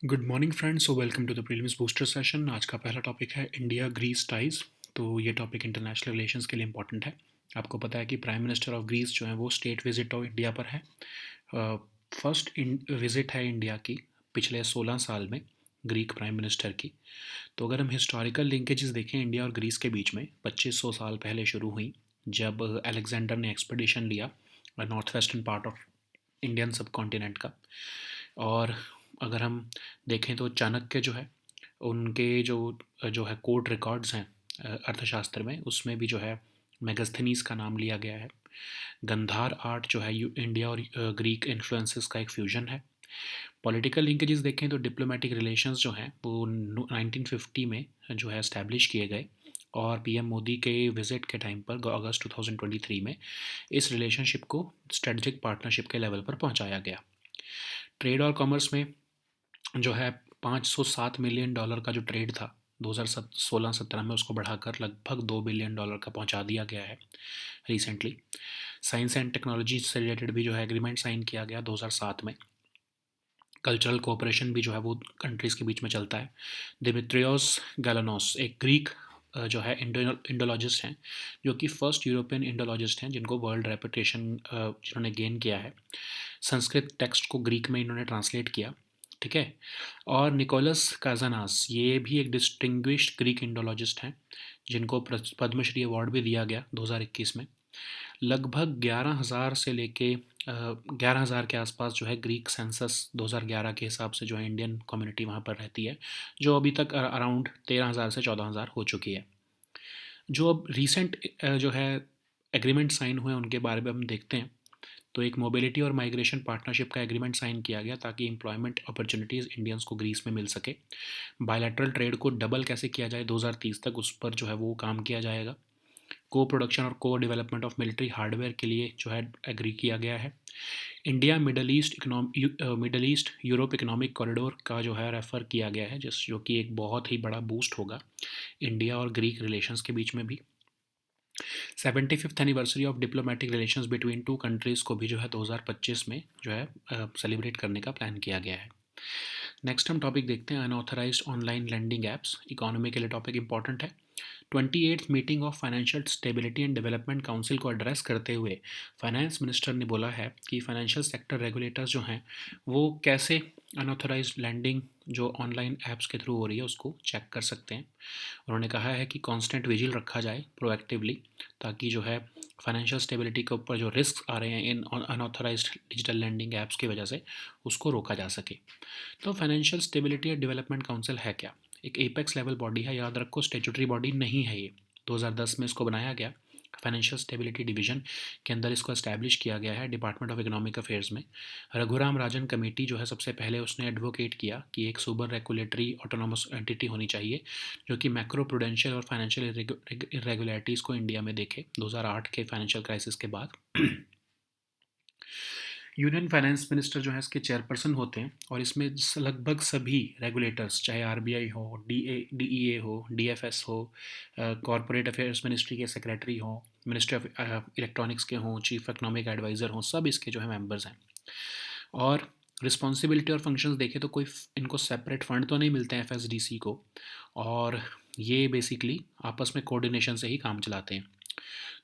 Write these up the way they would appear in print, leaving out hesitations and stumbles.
Good morning friends, so welcome to the prelims booster session. आज का पहला topic है इंडिया ग्रीस टाइज। तो ये टॉपिक इंटरनेशनल रिलेशंस के लिए इंपॉर्टेंट है। आपको पता है कि प्राइम मिनिस्टर ऑफ ग्रीस जो है वो स्टेट विजिट ऑफ इंडिया पर है। फर्स्ट विजिट है इंडिया की पिछले 16 साल में ग्रीक प्राइम मिनिस्टर की। तो अगर हम हिस्टोरिकल लिंकेजेस देखें इंडिया और ग्रीस के बीच में 2500 साल पहले शुरू हुई, जब अलेक्जेंडर ने एक्सपीडिशन लिया north western part of Indian सब कॉन्टिनेंट का। और अगर हम देखें तो चाणक्य जो है उनके जो जो है कोर्ट रिकॉर्ड्स हैं अर्थशास्त्र में, उसमें भी जो है मेगस्थनीज का नाम लिया गया है। गंधार आर्ट जो है इंडिया और ग्रीक इन्फ्लुएंसेस का एक फ्यूजन है। पॉलिटिकल लिंकेजेस देखें तो डिप्लोमेटिक रिलेशंस जो हैं वो 1950 में जो है इस्टेब्लिश किए गए, और पीएम मोदी के विजिट के टाइम पर अगस्त 2023 में इस रिलेशनशिप को स्ट्रेटजिक पार्टनरशिप के लेवल पर पहुंचाया गया। ट्रेड और कॉमर्स में जो है $507 मिलियन का जो ट्रेड था 2016-17 में, उसको बढ़ाकर लगभग $2 बिलियन का पहुंचा दिया गया है रिसेंटली। साइंस एंड टेक्नोलॉजी से रिलेटेड भी जो है एग्रीमेंट साइन किया गया 2007 में। कल्चरल कोऑपरेशन भी जो है वो कंट्रीज़ के बीच में चलता है। दिमित्रियोस गैलानोस एक ग्रीक जो है इंडोलॉजिस्ट हैं, जो कि फर्स्ट यूरोपियन इंडोलॉजिस्ट हैं जिनको वर्ल्ड रेपुटेशन जिन्होंने गेन किया है। संस्कृत टेक्स्ट को ग्रीक में इन्होंने ट्रांसलेट किया, ठीक है। और निकोलस काजानास ये भी एक डिस्टिंग्विश्ड ग्रीक इंडोलॉजिस्ट हैं, जिनको पद्मश्री अवार्ड भी दिया गया 2021 में। लगभग 11,000 से लेके 11,000 के आसपास जो है ग्रीक सेंसस 2011 के हिसाब से जो है इंडियन कम्युनिटी वहाँ पर रहती है, जो अभी तक अराउंड 13,000 से 14,000 हो चुकी है। जो अब रिसेंट जो है एग्रीमेंट साइन हुए उनके बारे में हम देखते हैं। तो एक मोबिलिटी और माइग्रेशन पार्टनरशिप का एग्रीमेंट साइन किया गया ताकि एम्प्लॉयमेंट अपॉर्चुनिटीज़ इंडियंस को ग्रीस में मिल सके। बायलैटरल ट्रेड को डबल कैसे किया जाए 2030 तक, उस पर जो है वो काम किया जाएगा। को प्रोडक्शन और को डेवलपमेंट ऑफ मिलिट्री हार्डवेयर के लिए जो है एग्री किया गया है। India middle east Europe economic corridor का जो है रेफ़र किया गया है, जो कि एक बहुत ही बड़ा बूस्ट होगा इंडिया और ग्रीक रिलेशंस के बीच में भी। 75th anniversary of diplomatic relations between two countries को भी जो है 2025 में जो है सेलिब्रेट करने का प्लान किया गया है। नेक्स्ट हम टॉपिक देखते हैं unauthorised online lending apps. Economy के लिए टॉपिक इंपॉर्टेंट है। 28th meeting of financial stability and development council को एड्रेस करते हुए फाइनेंस मिनिस्टर ने बोला है कि फाइनेंशियल सेक्टर रेगुलेटर्स जो हैं वो कैसे अनऑथराइज्ड लैंडिंग जो ऑनलाइन ऐप्स के थ्रू हो रही है उसको चेक कर सकते हैं। उन्होंने कहा है कि कांस्टेंट विजिल रखा जाए प्रोएक्टिवली, ताकि जो है फाइनेंशियल स्टेबिलिटी के ऊपर जो रिस्क आ रहे हैं इन अनऑथराइज्ड डिजिटल लैंडिंग ऐप्स की वजह से उसको रोका जा सके। तो financial stability and development council है क्या? एक एपेक्स लेवल बॉडी है, याद रखो स्टेचुटरी बॉडी नहीं है ये। 2010 में इसको बनाया गया, फाइनेंशियल स्टेबिलिटी डिवीजन के अंदर इसको एस्टैब्लिश किया गया है डिपार्टमेंट ऑफ इकोनॉमिक अफेयर्स में। रघुराम राजन कमेटी जो है सबसे पहले उसने एडवोकेट किया कि एक सुपर रेगुलेटरी ऑटोनोमस एंटिटी होनी चाहिए जो कि मैक्रो प्रूडेंशियल और फाइनेंशियल इरेगुलरिटीज़ को इंडिया में देखे 2008 के फाइनेंशियल क्राइसिस के बाद। यूनियन फाइनेंस मिनिस्टर जो है इसके चेयरपर्सन होते हैं, और इसमें लगभग सभी रेगुलेटर्स, चाहे आरबीआई हो, डीईए हो, डीएफएस हो, कॉरपोरेट अफेयर्स मिनिस्ट्री के सेक्रेटरी हो, मिनिस्ट्री ऑफ इलेक्ट्रॉनिक्स के हों, चीफ इकोनॉमिक एडवाइज़र हों, सब इसके जो है मेंबर्स हैं। और रिस्पॉन्सिबिलिटी और फंक्शंस देखें तो कोई इनको सेपरेट फ़ंड तो नहीं मिलते हैं एफएसडीसी को, और ये बेसिकली आपस में कोऑर्डिनेशन से ही काम चलाते हैं।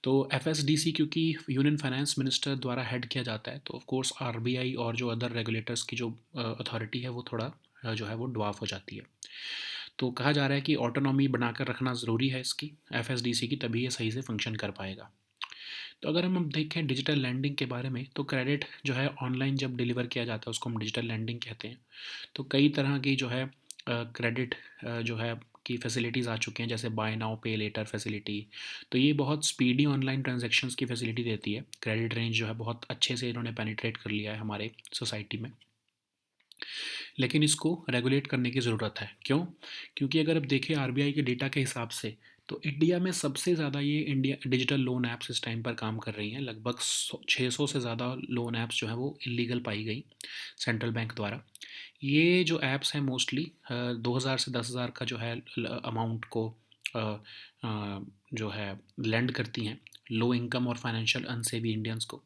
तो एफएसडीसी क्योंकि यूनियन फाइनेंस मिनिस्टर द्वारा हेड किया जाता है, तो ऑफ कोर्स आरबीआई और जो अदर रेगुलेटर्स की जो अथॉरिटी है वो थोड़ा जो है वो ड्वाफ हो जाती है। तो कहा जा रहा है कि ऑटोनॉमी बनाकर रखना ज़रूरी है इसकी एफएसडीसी की, तभी ये सही से फंक्शन कर पाएगा। तो अगर हम अब देखें डिजिटल लैंडिंग के बारे में, तो क्रेडिट जो है ऑनलाइन जब डिलीवर किया जाता है उसको हम डिजिटल लैंडिंग कहते हैं। तो कई तरह की जो है क्रेडिट जो है की फैसिलिटीज़ आ चुकी हैं, जैसे बाय नाउ पे लेटर फैसिलिटी। तो ये बहुत स्पीडी ऑनलाइन ट्रांजैक्शंस की फैसिलिटी देती है। क्रेडिट रेंज जो है बहुत अच्छे से इन्होंने पेनिट्रेट कर लिया है हमारे सोसाइटी में, लेकिन इसको रेगुलेट करने की ज़रूरत है। क्यों? क्योंकि अगर अब देखें आरबीआई के डेटा के हिसाब से, तो इंडिया में सबसे ज़्यादा ये इंडिया डिजिटल लोन ऐप्स इस टाइम पर काम कर रही हैं। लगभग 600 से ज़्यादा लोन ऐप्स जो हैं वो इलीगल पाई गई सेंट्रल बैंक द्वारा। ये जो ऐप्स हैं मोस्टली 2,000 से 10,000 का जो है अमाउंट को अ, जो है लेंड करती हैं लो इनकम और फाइनेंशियल अनसेवी इंडियंस को।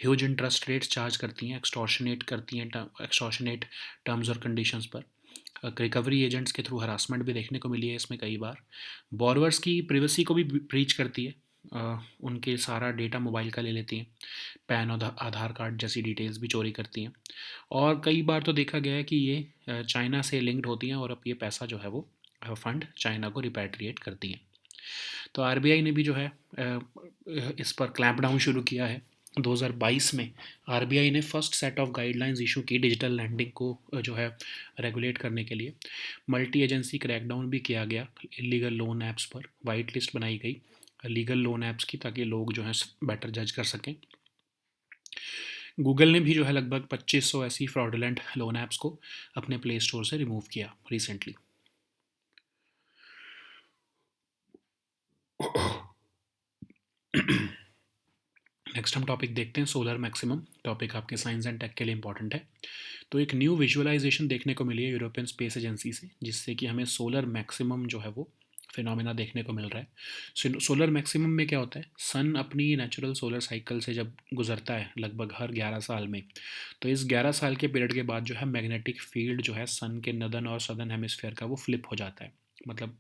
ह्यूज इंटरेस्ट रेट्स चार्ज करती हैं, एक्सटॉर्शनेट करती हैं, एक्सटॉर्शनेट टर्म्स और कंडीशंस पर। रिकवरी एजेंट्स के थ्रू हरासमेंट भी देखने को मिली है इसमें कई बार। बोरवर्स की प्रिवेसी को भी ब्रीच करती है। उनके सारा डेटा मोबाइल का ले लेती हैं, पैन और आधार कार्ड जैसी डिटेल्स भी चोरी करती हैं। और कई बार तो देखा गया है कि ये चाइना से लिंक्ड होती हैं और अब ये पैसा जो है वो फंड चाइना को रिपैट्रिएट करती हैं। तो आरबीआई ने भी जो है इस पर क्लैंप डाउन शुरू किया है। 2022 में आरबीआई ने first set of guidelines issue की डिजिटल लैंडिंग को जो है रेगुलेट करने के लिए। मल्टी एजेंसी क्रैकडाउन भी किया गया इलीगल लोन ऐप्स पर, वाइट लिस्ट बनाई गई लीगल लोन ऐप्स की ताकि लोग जो है बेटर जज कर सकें। गूगल ने भी जो है लगभग 2500 ऐसी फ्रॉडुलेंट लोन ऐप्स को अपने प्ले स्टोर से रिमूव किया रिसेंटली। नेक्स्ट हम टॉपिक देखते हैं सोलर मैक्सिमम। टॉपिक आपके साइंस एंड टेक के लिए इंपॉर्टेंट है। तो एक न्यू विजुअलाइजेशन देखने को मिली है यूरोपियन स्पेस एजेंसी से, जिससे कि हमें सोलर मैक्सिमम जो है वो फिनोमेना देखने को मिल रहा है। सोलर मैक्सिमम में क्या होता है, सन अपनी नेचुरल सोलर साइकिल से जब गुजरता है लगभग हर 11 साल में, तो इस 11 साल के पीरियड के बाद जो है मैग्नेटिक फील्ड जो है सन के नदर्न और सदर्न हेमिस्फेयर का वो फ्लिप हो जाता है। मतलब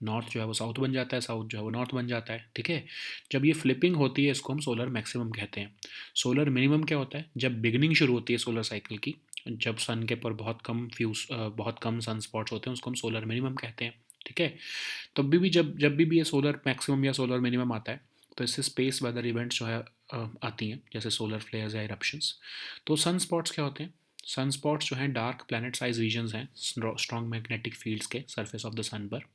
नॉर्थ जो है वो साउथ बन जाता है, साउथ जो है वो नॉर्थ बन जाता है। ठीक है, जब ये फ्लिपिंग होती है इसको हम सोलर मैक्सिमम कहते हैं। सोलर मिनिमम क्या होता है, जब बिगनिंग शुरू होती है सोलर साइकिल की, जब सन के पर बहुत कम सन स्पॉट्स होते हैं, उसको हम सोलर मिनिमम कहते हैं। ठीक है, तब भी जब भी ये सोलर मैक्सिमम या सोलर मिनिमम आता है, तो इससे स्पेस वेदर इवेंट्स जो है आती हैं, जैसे सोलर फ्लेयर्स या इरप्शंस। तो सन स्पॉट्स क्या होते हैं, सन स्पॉट्स जो हैं डार्क प्लैनेट साइज रीजन्स हैं स्ट्रॉन्ग मैग्नेटिक फील्ड्स के सरफेस ऑफ द सन पर।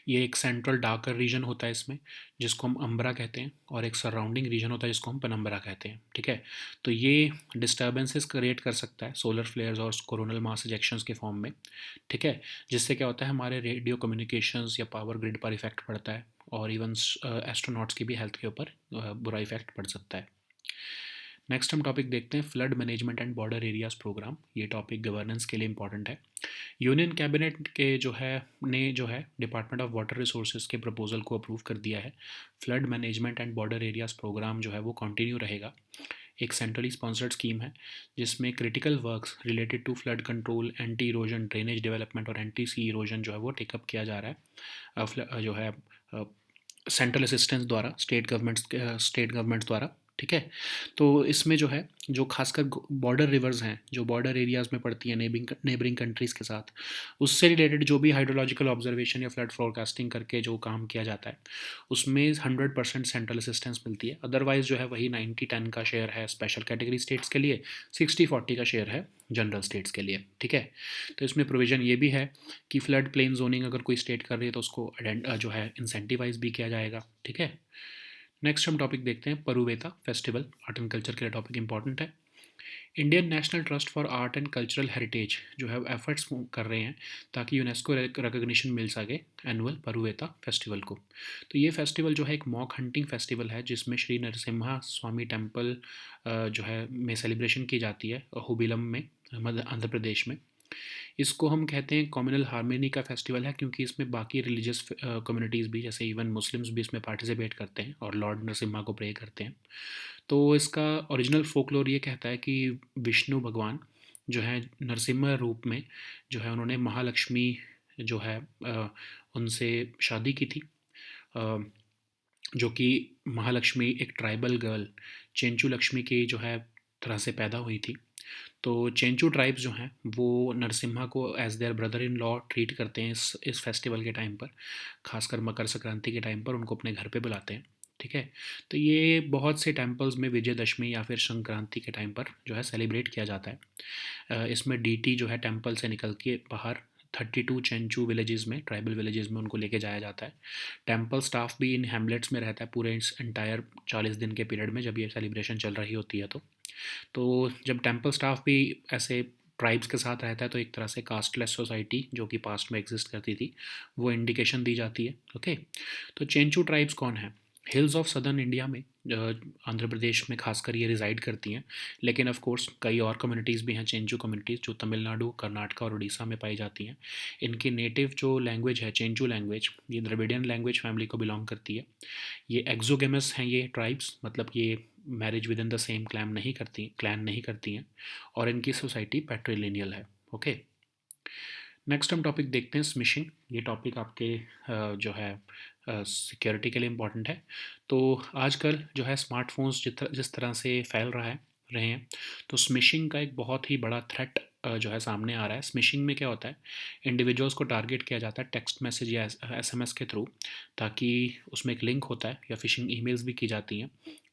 ये एक सेंट्रल डार्कर रीजन होता है इसमें, जिसको हम अम्बरा कहते हैं, और एक सराउंडिंग रीजन होता है जिसको हम पेनम्बरा कहते हैं। ठीक है, तो ये डिस्टर्बेंसेस क्रिएट कर सकता है सोलर फ्लेयर्स और कोरोनल मास इजेक्शंस के फॉर्म में। ठीक है, जिससे क्या होता है हमारे रेडियो कम्युनिकेशंस या पावर ग्रिड पर इफेक्ट पड़ता है, और इवन एस्ट्रोनॉट्स की भी हेल्थ के ऊपर बुरा इफेक्ट पड़ सकता है। नेक्स्ट हम टॉपिक देखते हैं flood management and border areas programme. ये टॉपिक गवर्नेंस के लिए इंपॉर्टेंट है। यूनियन कैबिनेट के जो है डिपार्टमेंट ऑफ वाटर रिसोर्सेज के प्रपोजल को अप्रूव कर दिया है। Flood management and border areas programme जो है वो कंटिन्यू रहेगा। एक सेंट्रली स्पॉन्सर्ड स्कीम है जिसमें critical works related to flood control, anti erosion, drainage development और एंटी सी इरोजन जो है वो टेकअप किया जा रहा है जो है सेंट्रल असिस्टेंस द्वारा, स्टेट गवर्नमेंट्स द्वारा। ठीक है, तो इसमें जो है जो खासकर बॉर्डर रिवर्स हैं जो बॉर्डर एरियाज़ में पड़ती हैं नेबरिंग कंट्रीज़ के साथ, उससे रिलेटेड जो भी हाइड्रोलॉजिकल ऑब्जर्वेशन या फ्लड फोरकास्टिंग करके जो काम किया जाता है, उसमें 100% सेंट्रल असिस्टेंस मिलती है। अदरवाइज़ जो है वही 90-10 का शेयर है स्पेशल कैटेगरी स्टेट्स के लिए, 60-40 का शेयर है जनरल स्टेट्स के लिए। ठीक है, तो इसमें प्रोविज़न ये भी है कि फ्लड प्लेन जोनिंग अगर कोई स्टेट कर रही है तो उसको जो है इंसेंटिवाइज भी किया जाएगा। ठीक है, नेक्स्ट हम टॉपिक देखते हैं परुवेता फेस्टिवल। आर्ट एंड कल्चर के लिए टॉपिक इंपॉर्टेंट है। Indian national trust for art and cultural heritage जो है एफर्ट्स कर रहे हैं ताकि यूनेस्को रिकग्निशन मिल सके एनुअल परुवेता फेस्टिवल को। तो ये फेस्टिवल जो है एक मॉक हंटिंग फेस्टिवल है जिसमें श्री नरसिम्हा स्वामी टेम्पल जो है में सेलिब्रेशन की जाती है हुबिलम में, आंध्र प्रदेश में। इसको हम कहते हैं कम्युनल हार्मनी का फेस्टिवल है क्योंकि इसमें बाकी रिलीजियस कम्युनिटीज़ भी, जैसे इवन मुस्लिम्स भी इसमें पार्टिसिपेट करते हैं और लॉर्ड नरसिम्हा को प्रे करते हैं। तो इसका ओरिजिनल फोकलोर ये कहता है कि विष्णु भगवान जो है नरसिम्हा रूप में जो है उन्होंने महालक्ष्मी जो है उनसे शादी की थी, अ, जो कि महालक्ष्मी एक ट्राइबल गर्ल चेंचू लक्ष्मी की जो है तरह से पैदा हुई थी। तो चेंचू ट्राइब्स जो हैं वो नरसिम्हा को as their brother in law treat करते हैं इस फेस्टिवल के टाइम पर, खासकर मकर संक्रांति के टाइम पर उनको अपने घर पे बुलाते हैं। ठीक है, तो ये बहुत से टेम्पल्स में विजयदशमी या फिर संक्रांति के टाइम पर जो है सेलिब्रेट किया जाता है। इसमें डीटी जो है टेम्पल से निकल के बाहर 32 चेंचू विलेजेस में, ट्राइबल विलेजेस में उनको लेके जाया जाता है। टेम्पल स्टाफ भी इन हैमलेट्स में रहता है पूरे इस एंटायर 40 दिन के पीरियड में जब ये सेलिब्रेशन चल रही होती है। तो जब टेम्पल स्टाफ भी ऐसे ट्राइब्स के साथ रहता है तो एक तरह से कास्टलेस सोसाइटी जो कि पास्ट में एग्जिस्ट करती थी वो इंडिकेशन दी जाती है। ओके, तो चेंचू ट्राइब्स कौन है, हिल्स ऑफ सदर्न इंडिया में आंध्र प्रदेश में खासकर ये रिजाइड करती हैं, लेकिन ऑफ कोर्स कई और कम्युनिटीज़ भी हैं चेंचू कम्युनिटीज़ जो तमिलनाडु, कर्नाटका और उड़ीसा में पाई जाती हैं। इनकी नेटिव जो लैंग्वेज है चेंचू लैंग्वेज, ये द्रविडियन लैंग्वेज फैमिली को बिलोंग करती है। ये एक्सोगेमस हैं ये ट्राइब्स, मतलब ये marriage with in the same clan नहीं करती हैं, और इनकी सोसाइटी पैट्रिलिनियल है। ओके, नेक्स्ट हम टॉपिक देखते हैं स्मिशिंग। ये टॉपिक आपके जो है सिक्योरिटी के लिए इम्पॉर्टेंट है। तो आजकल जो है स्मार्टफोन्स जिस तरह से फैल रहे हैं, तो स्मिशिंग का एक बहुत ही बड़ा थ्रेट जो है सामने आ रहा है। स्मिशिंग में क्या होता है, इंडिविजुअल्स को टारगेट किया जाता है टेक्स्ट मैसेज या एसएमएस के थ्रू, ताकि उसमें एक लिंक होता है या फिशिंग ईमेल्स भी की जाती हैं।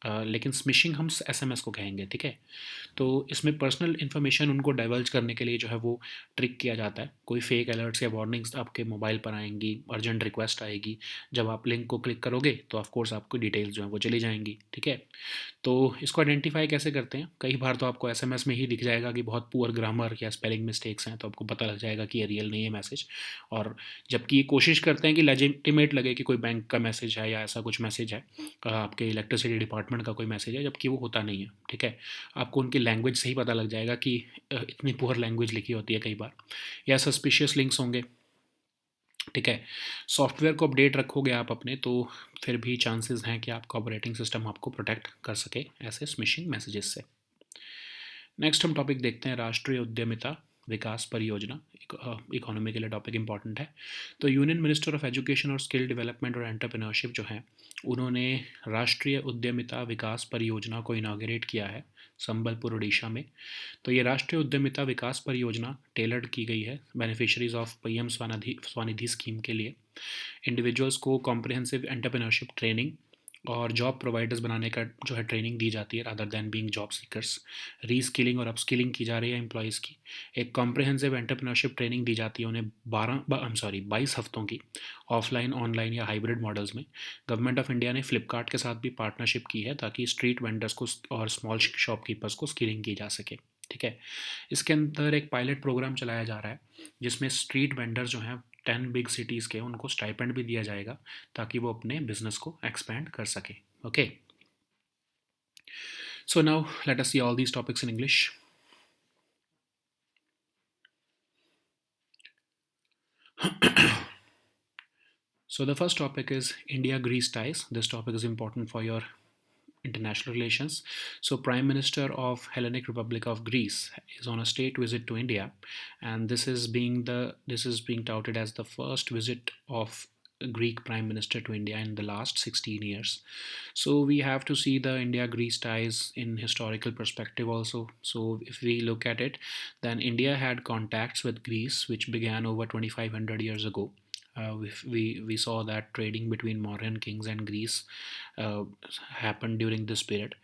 लेकिन स्मिशिंग हम एसएमएस को कहेंगे, ठीक है। तो इसमें पर्सनल इन्फॉर्मेशन उनको डाइवर्ज करने के लिए जो है वो ट्रिक किया जाता है। कोई फेक अलर्ट्स या वार्निंग्स आपके मोबाइल पर आएंगी, अर्जेंट रिक्वेस्ट आएगी। जब आप लिंक को क्लिक करोगे तो ऑफ कोर्स आपकी डिटेल्स जो है वो चली जाएंगी, ठीक है। तो इसको आइडेंटिफाई कैसे करते हैं, कई बार तो आपको एसएमएस में ही दिख जाएगा कि बहुत पुअर ग्रामर या स्पेलिंग मिस्टेक्स हैं, तो आपको पता लग जाएगा कि ये रियल नहीं है मैसेज। और जबकि ये कोशिश करते हैं कि लेजिटिमेट लगे कि कोई बैंक का मैसेज है या ऐसा कुछ मैसेज है, आपके इलेक्ट्रिसिटी डिपार्टमेंट का कोई मैसेज है, जबकि वो होता नहीं है, ठीक है। आपको उनकी लैंग्वेज से ही पता लग जाएगा कि इतनी पुअर लैंग्वेज लिखी होती है कई बार, या सस्पिशियस लिंक्स होंगे, ठीक है। सॉफ्टवेयर को अपडेट रखोगे आप अपने, तो फिर भी चांसेस हैं कि आपका ऑपरेटिंग सिस्टम आपको प्रोटेक्ट कर सके ऐसे स्मिशिंग मैसेजेस से। नेक्स्ट हम टॉपिक देखते हैं राष्ट्रीय उद्यमिता विकास परियोजना। इकोनॉमी के लिए टॉपिक इंपॉर्टेंट है। तो यूनियन मिनिस्टर ऑफ एजुकेशन और स्किल डेवलपमेंट और एंटरप्रेन्योरशिप जो है, उन्होंने राष्ट्रीय उद्यमिता विकास परियोजना को इनाग्रेट किया है संबलपुर उड़ीसा में। तो ये राष्ट्रीय उद्यमिता विकास परियोजना टेलर्ड की गई है beneficiaries of PM Svanidhi scheme के लिए। इंडिविजुअल्स को कॉम्प्रिहेंसिव एंटरप्रेन्योरशिप ट्रेनिंग और जॉब प्रोवाइडर्स बनाने का जो है ट्रेनिंग दी जाती है, rather than being job seekers. Reskilling और अपस्किलिंग की जा रही है एम्प्लॉयज़ की। एक कॉम्प्रिहेंसिव एंटरप्रेन्योरशिप ट्रेनिंग दी जाती है उन्हें 22 हफ्तों की, ऑफलाइन, ऑनलाइन या हाइब्रिड मॉडल्स में। गवर्नमेंट ऑफ इंडिया ने फ्लिपकार्ट के साथ भी पार्टनरशिप की है ताकि स्ट्रीट वेंडर्स को और स्मॉल शॉपकीपर्स को स्किलिंग की जा सके, ठीक है। इसके अंदर एक पायलट प्रोग्राम चलाया जा रहा है जिसमें स्ट्रीट वेंडर जो हैं 10 बिग सिटीज़ के, उनको स्टाइपेंड भी दिया जाएगा ताकि वो अपने बिजनेस को एक्सपैंड कर सके। Okay, so now let us see all these topics in English. So the first topic is India-Greece ties. This topic is important for your international relations. So Prime Minister of Hellenic Republic of Greece is on a state visit to India, and this is being touted as the first visit of a Greek Prime Minister to India in the last 16 years. So we have to see the India-Greece ties in historical perspective also. So if we look at it, then India had contacts with Greece which began over 2,500 years ago. We saw that trading between Mauryan kings and Greece uh, happened during this period,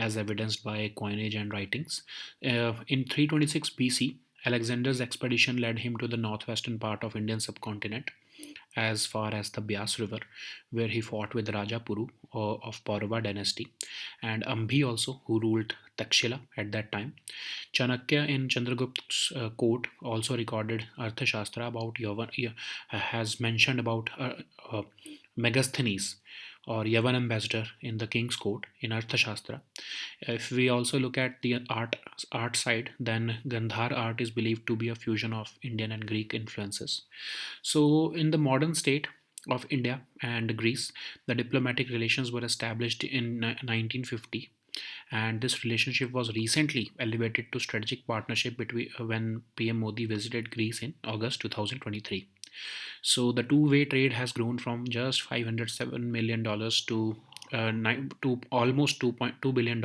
as evidenced by coinage and writings. In 326 BC, Alexander's expedition led him to the northwestern part of Indian subcontinent, as far as the Byas River, where he fought with Raja Puru of Paurava dynasty, and Ambhi also, who ruled Takshila at that time. Chanakya in Chandragupta's court also recorded Arthashastra about has mentioned about Megasthenes, or Yavan ambassador in the king's court in Arthashastra. If we also look at the art side, then Gandhar art is believed to be a fusion of Indian and Greek influences. So, in the modern state of India and Greece, the diplomatic relations were established in 1950, and this relationship was recently elevated to strategic partnership between when PM Modi visited Greece in August 2023. So the two-way trade has grown from just $507 million to almost $2.2 billion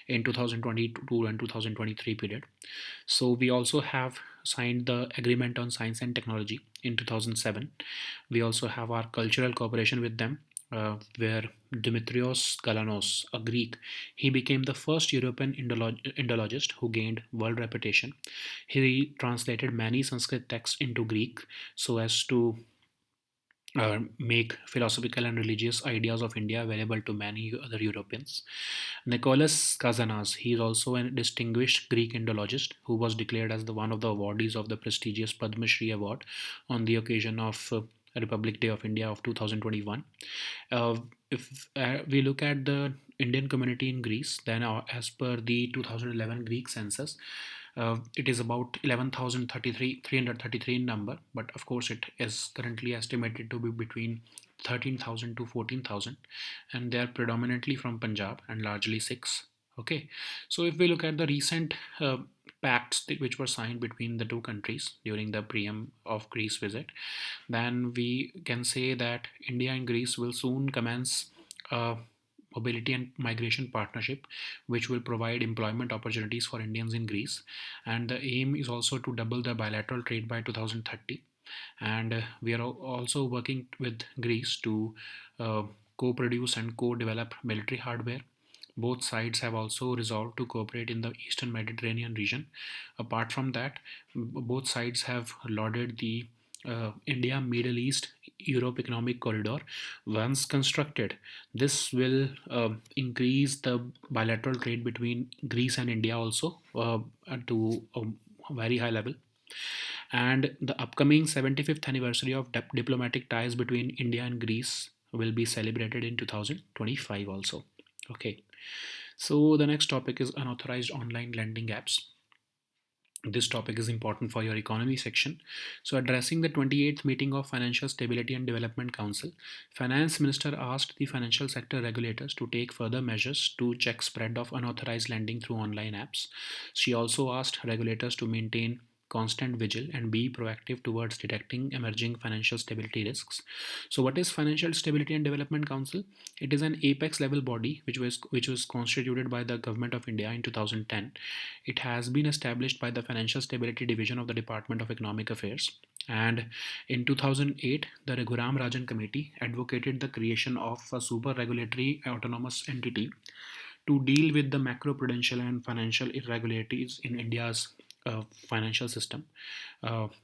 in 2022 and 2023 period. So we also have signed the agreement on science and technology in 2007. We also have our cultural cooperation with them, where Dimitrios Galanos, a Greek, he became the first European Indologist who gained world reputation. He translated many Sanskrit texts into Greek so as to make philosophical and religious ideas of India available to many other Europeans. Nicholas Kazanas, he is also a distinguished Greek Indologist who was declared as one of the awardees of the prestigious Padma Shri Award on the occasion of Republic Day of India of 2021. Uh, if we look at the Indian community in Greece, then as per the 2011 Greek census, it is about 11,333 in number, but of course it is currently estimated to be between 13,000 to 14,000, and they are predominantly from Punjab and largely Sikhs. Okay, so if we look at the recent pacts which were signed between the two countries during the preem of Greece visit, then we can say that India and Greece will soon commence a mobility and migration partnership, which will provide employment opportunities for Indians in Greece. And the aim is also to double the bilateral trade by 2030. And we are also working with Greece to uh, co-produce and co-develop military hardware. Both sides have also resolved to cooperate in the Eastern Mediterranean region. Apart from that, both sides have lauded the India Middle East Europe Economic Corridor. Once constructed, this will increase the bilateral trade between Greece and India also to a very high level. And the upcoming 75th anniversary of diplomatic ties between India and Greece will be celebrated in 2025 also. Okay, so the next topic is unauthorized online lending apps. This topic is important for your economy section. So, addressing the 28th meeting of Financial Stability and Development Council, Finance Minister asked the financial sector regulators to take further measures to check spread of unauthorized lending through online apps. She also asked regulators to maintain constant vigil and be proactive towards detecting emerging financial stability risks. So, what is Financial Stability and Development Council? It is an apex level body which was constituted by the Government of India in 2010. It has been established by the Financial Stability Division of the Department of Economic Affairs. And in 2008, the Raghuram Rajan Committee advocated the creation of a super regulatory autonomous entity to deal with the macroprudential and financial irregularities in India's financial system,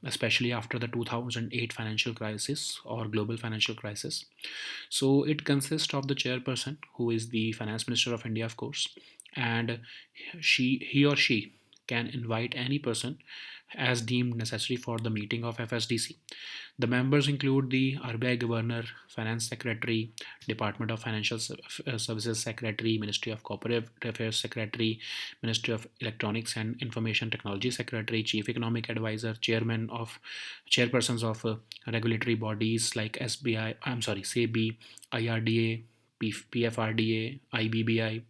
especially after the 2008 financial crisis or global financial crisis. So it consists of the chairperson, who is the finance minister of India, of course, and he or she can invite any person as deemed necessary for the meeting of FSDC. The members include the RBI Governor, Finance Secretary, Department of Financial Services Secretary, Ministry of Corporate Affairs Secretary, Ministry of Electronics and Information Technology Secretary, Chief Economic Advisor, Chairpersons of regulatory bodies like SBI, I'm sorry, SEBI, IRDA, PFRDA, IBBI,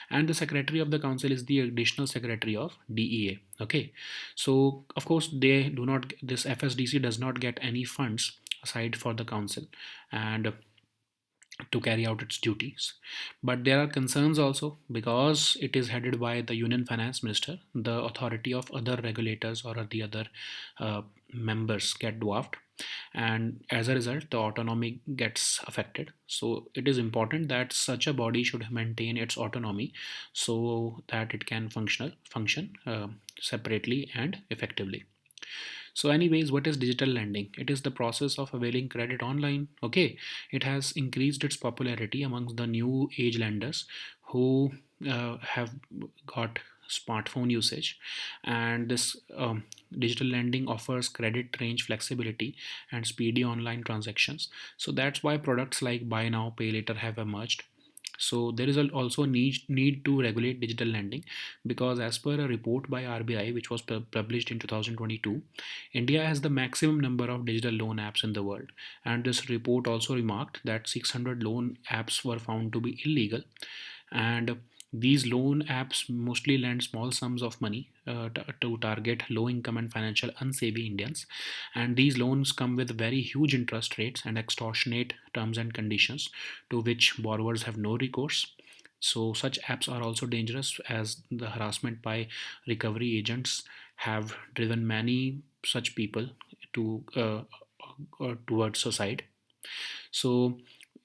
and the secretary of the council is the additional secretary of DEA. Okay, so of course they do not. This FSDC does not get any funds aside for the council and to carry out its duties. But there are concerns also because it is headed by the Union Finance Minister. The authority of other regulators or the other uh, members get dwarfed, and as a result, the autonomy gets affected. So it is important that such a body should maintain its autonomy so that it can function separately and effectively. So, anyways, what is digital lending? It is the process of availing credit online. Okay, it has increased its popularity amongst the new age lenders who have got smartphone usage, and this digital lending offers credit range flexibility and speedy online transactions. So that's why products like buy now pay later have emerged. So there is also need to regulate digital lending because as per a report by RBI which was published in 2022, India has the maximum number of digital loan apps in the world. And this report also remarked that 600 loan apps were found to be illegal, and these loan apps mostly lend small sums of money to target low income and financial unsavvy Indians. And these loans come with very huge interest rates and extortionate terms and conditions to which borrowers have no recourse. So, such apps are also dangerous as the harassment by recovery agents have driven many such people to towards suicide. So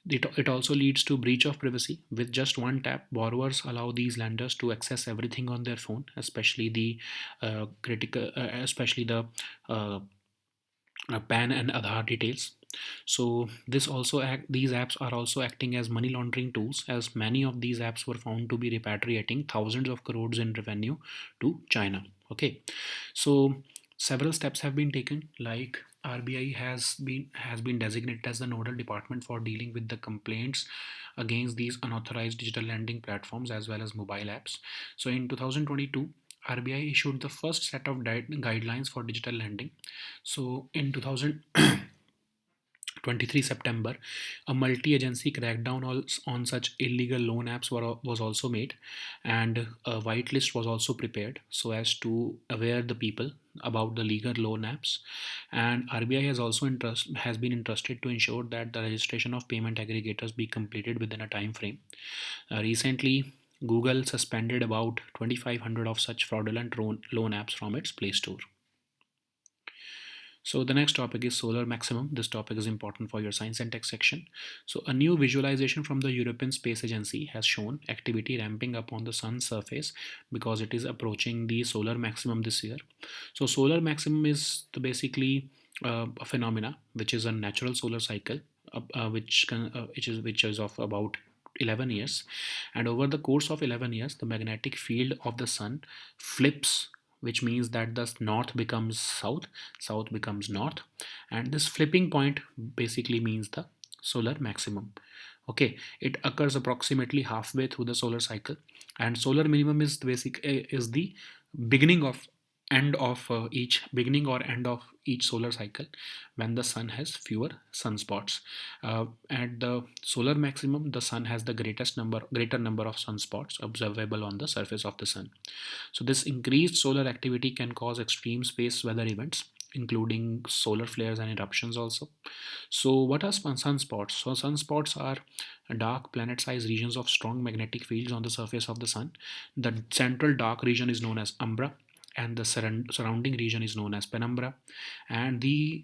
it also leads to breach of privacy. With just one tap, borrowers allow these lenders to access everything on their phone, especially uh, PAN and Aadhaar details. So these apps are also acting as money laundering tools, as many of these apps were found to be repatriating thousands of crores in revenue to China. Okay, so several steps have been taken, like RBI has been designated as the nodal department for dealing with the complaints against these unauthorized digital lending platforms as well as mobile apps. So in 2022, RBI issued the first set of guidelines for digital lending. So in 2000 23 September, a multi-agency crackdown on such illegal loan apps was also made, and a whitelist was also prepared so as to aware the people about the legal loan apps. And RBI has been entrusted to ensure that the registration of payment aggregators be completed within a time frame. Recently, Google suspended about 2,500 of such fraudulent loan apps from its Play Store. So the next topic is solar maximum. This topic is important for your science and tech section. So a new visualization from the European Space Agency has shown activity ramping up on the sun's surface because it is approaching the solar maximum this year. So solar maximum is basically a phenomena which is a natural solar cycle, which is of about 11 years, and over the course of 11 years the magnetic field of the sun flips, which means that the north becomes south, south becomes north, and this flipping point basically means the solar maximum. Okay, it occurs approximately halfway through the solar cycle, and solar minimum is the beginning of end of each beginning or end of each solar cycle, when the sun has fewer sunspots. At the solar maximum, the sun has the greater number of sunspots observable on the surface of the sun. So this increased solar activity can cause extreme space weather events, including solar flares and eruptions also. So what are sunspots? So sunspots are dark planet-sized regions of strong magnetic fields on the surface of the sun. The central dark region is known as umbra, and the surrounding region is known as penumbra. And these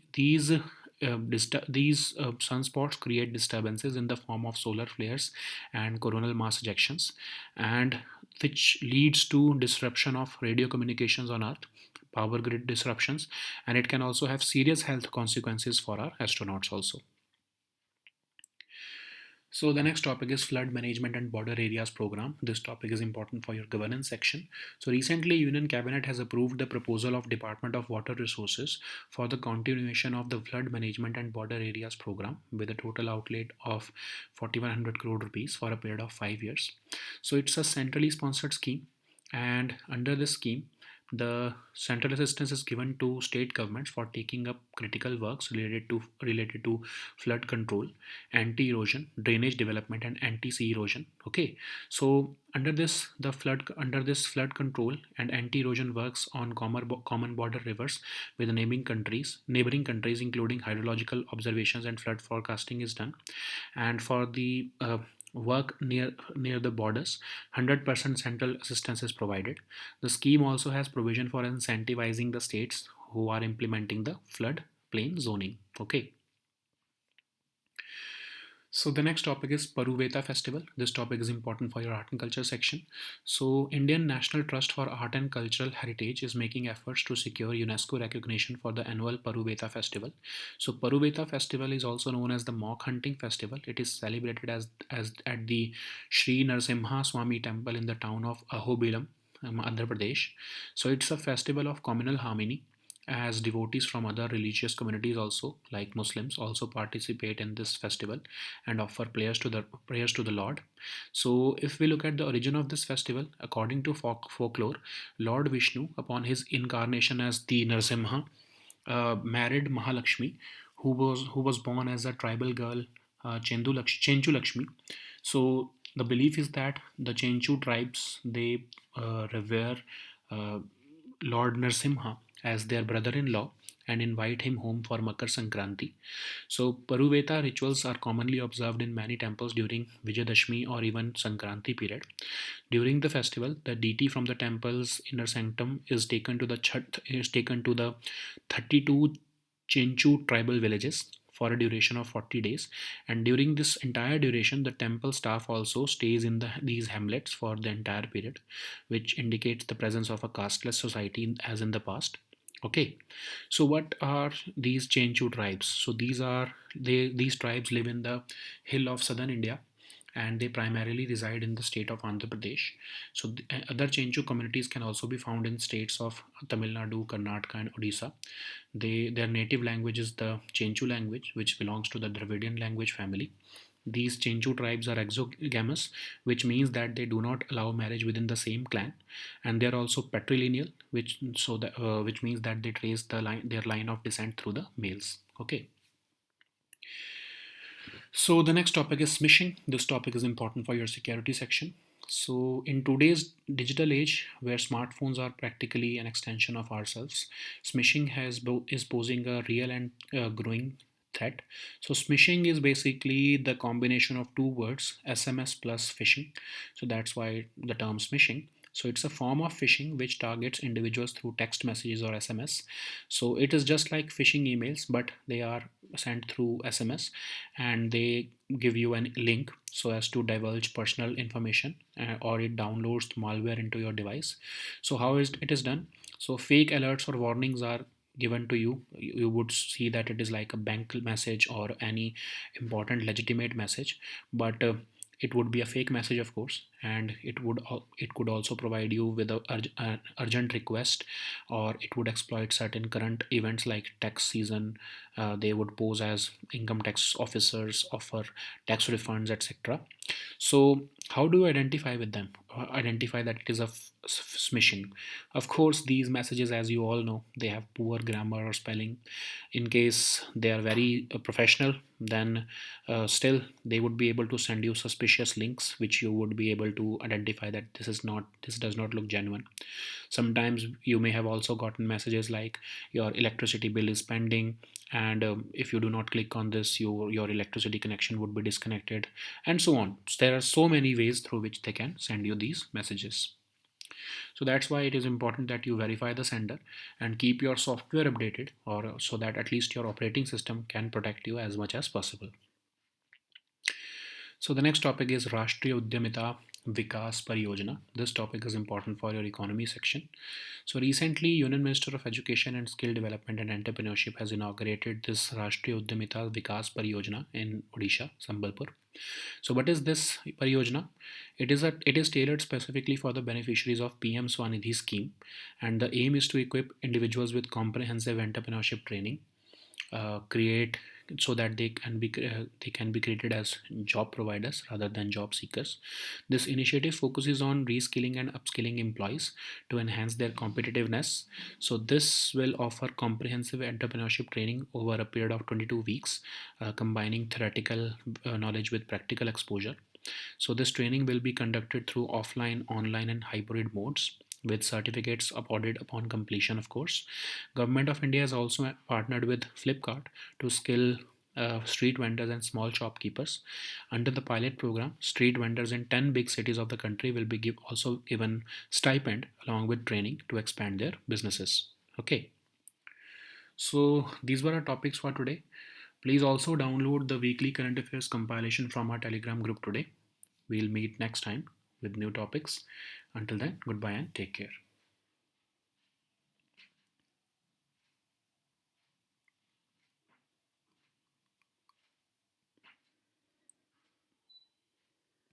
sunspots create disturbances in the form of solar flares and coronal mass ejections, and which leads to disruption of radio communications on Earth, power grid disruptions, and it can also have serious health consequences for our astronauts also. So the next topic is flood management and border areas program. This topic is important for your governance section. So recently Union Cabinet has approved the proposal of Department of Water Resources for the continuation of the flood management and border areas program with a total outlay of 4100 crore rupees for a period of 5 years. So it's a centrally sponsored scheme, and under this scheme the central assistance is given to state governments for taking up critical works related to flood control, anti-erosion, drainage development, and anti-sea erosion. Okay, so under this flood control and anti-erosion works on common border rivers with neighboring countries, including hydrological observations and flood forecasting is done. And for the work near the borders, 100% central assistance is provided. The scheme also has provision for incentivizing the states who are implementing the flood plain zoning. Okay. So the next topic is Paruveta Festival. This topic is important for your art and culture section. So Indian National Trust for Art and Cultural Heritage is making efforts to secure UNESCO recognition for the annual Paruveta Festival. So Paruveta Festival is also known as the Mock Hunting Festival. It is celebrated as at the Sri Narasimha Swami Temple in the town of Ahobilam, Andhra Pradesh. So it's a festival of communal harmony, as devotees from other religious communities also, like Muslims, also participate in this festival and offer prayers to the Lord. So if we look at the origin of this festival, according to folklore, Lord Vishnu, upon his incarnation as the Narasimha, married Mahalakshmi, who was born as a tribal girl, Chenchu Lakshmi. So the belief is that the Chenchu tribes, they revere uh, Lord Narasimha as their brother-in-law and invite him home for Makar Sankranti. So Paruveta rituals are commonly observed in many temples during Vijayadashmi or even Sankranti period. During the festival, the deity from the temple's inner sanctum is taken to the 32 Chenchu tribal villages for a duration of 40 days, and during this entire duration the temple staff also stays in these hamlets for the entire period, which indicates the presence of a casteless society as in the past. Okay, so what are these Chenchu tribes? So these tribes live in the hill of southern India, and they primarily reside in the state of Andhra Pradesh. So other Chenchu communities can also be found in states of Tamil Nadu, Karnataka, and Odisha. Their native language is the Chenchu language, which belongs to the Dravidian language family. These Chenchu tribes are exogamous, which means that they do not allow marriage within the same clan, and they are also patrilineal, which means that they trace their line of descent through the males. Okay. So the next topic is smishing. This topic is important for your security section. So in today's digital age, where smartphones are practically an extension of ourselves, smishing is posing a real and growing threat. So smishing is basically the combination of two words, SMS plus phishing. So that's why the term smishing. So it's a form of phishing which targets individuals through text messages or SMS. So it is just like phishing emails, but they are sent through SMS, and they give you a link so as to divulge personal information, or it downloads malware into your device. So how is it is done? So fake alerts or warnings are given to you. You would see that it is like a bank message or any important legitimate message, but it would be a fake message, of course, and it could also provide you with a urgent request, or it would exploit certain current events like tax season. They would pose as income tax officers, offer tax refunds, etc. So how do you identify with them? Identify that it is a smishing. Of course, these messages, as you all know, they have poor grammar or spelling. In case they are very professional, then still they would be able to send you suspicious links, which you would be able to identify that this does not look genuine. Sometimes you may have also gotten messages like your electricity bill is pending, and if you do not click on this, your electricity connection would be disconnected, and so on. There are so many ways through which they can send you these messages. So that's why it is important that you verify the sender and keep your software updated, or so that at least your operating system can protect you as much as possible. So the next topic is Rashtriya Udyamita Vikas Pariyojana. This topic is important for your economy section. So recently, Union Minister of Education and Skill Development and Entrepreneurship has inaugurated this Rashtriya Udyamita Vikas Pariyojana in Odisha, Sambalpur. So what is this Pariyojana? It is tailored specifically for the beneficiaries of PM Swanidhi scheme, and the aim is to equip individuals with comprehensive entrepreneurship training, create so that they can be created as job providers rather than job seekers. This initiative focuses on reskilling and upskilling employees to enhance their competitiveness. So this will offer comprehensive entrepreneurship training over a period of 22 weeks, combining theoretical knowledge with practical exposure. So this training will be conducted through offline, online, and hybrid modes, with certificates awarded upon completion, of course. Government of India has also partnered with Flipkart to skill street vendors and small shopkeepers. Under the pilot program, street vendors in 10 big cities of the country will be also given stipend along with training to expand their businesses. Okay, so these were our topics for today. Please also download the weekly current affairs compilation from our Telegram group today. We'll meet next time with new topics. Until then, goodbye and take care.